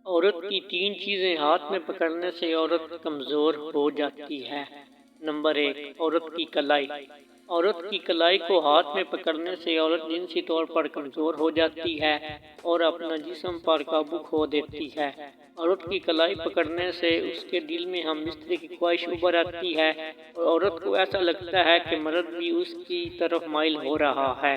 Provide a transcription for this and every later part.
عورت کی 3 چیزیں ہاتھ میں پکڑنے سے عورت کمزور ہو جاتی ہے۔ نمبر 1، عورت کی کلائی۔ عورت کی کلائی کو ہاتھ میں پکڑنے سے عورت جنسی طور پر کمزور ہو جاتی ہے اور اپنا جسم پر قابو کھو دیتی ہے۔ عورت کی کلائی پکڑنے سے اس کے دل میں ہم بستری کی خواہش ابھر آتی ہے اور عورت کو ایسا لگتا ہے کہ مرد بھی اس کی طرف مائل ہو رہا ہے۔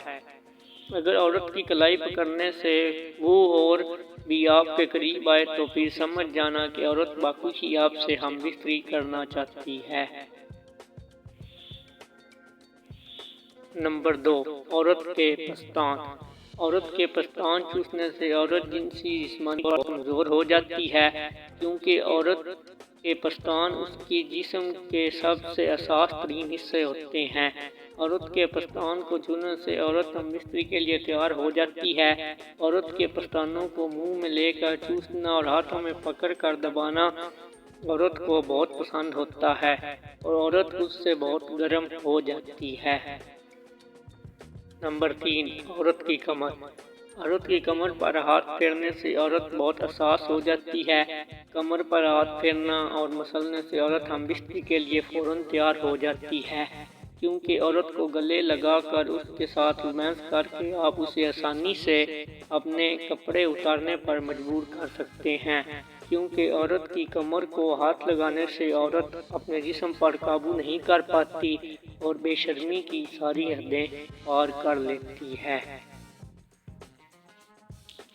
اگر عورت کی کلائی پکڑنے سے وہ اور بھی آپ کے قریب آئے تو پھر سمجھ جانا کہ عورت باخوشی آپ سے ہم بستری کرنا چاہتی ہے۔ نمبر 2، عورت کے پستان۔ عورت کے پستان چوسنے سے عورت جنسی جسمانی طور پر کمزور ہو جاتی ہے، کیونکہ عورت کے پستان اس کی جسم کے سب سے حساس ترین حصے ہوتے ہیں۔ عورت کے پستان کو چھونے سے عورت ہم بستری کے لیے تیار ہو جاتی ہے۔ عورت کے پستانوں کو منہ میں لے کر چوسنا اور ہاتھوں میں پکڑ کر دبانا عورت کو بہت پسند ہوتا ہے اور عورت اس سے بہت گرم ہو جاتی ہے۔ نمبر 3، عورت کی کمر۔ عورت کی کمر پر ہاتھ پھیرنے سے عورت بہت حساس ہو جاتی ہے۔ کمر پر ہاتھ پھیرنا اور مسلنے سے عورت ہم بستری کے لیے فوراً تیار ہو جاتی ہے، کیونکہ عورت کو گلے لگا کر اس کے ساتھ رومانس کر کے آپ اسے آسانی سے اپنے کپڑے اتارنے پر مجبور کر سکتے ہیں، کیونکہ عورت کی کمر کو ہاتھ لگانے سے عورت اپنے جسم پر قابو نہیں کر پاتی اور بے شرمی کی ساری حدیں پار کر لیتی ہے۔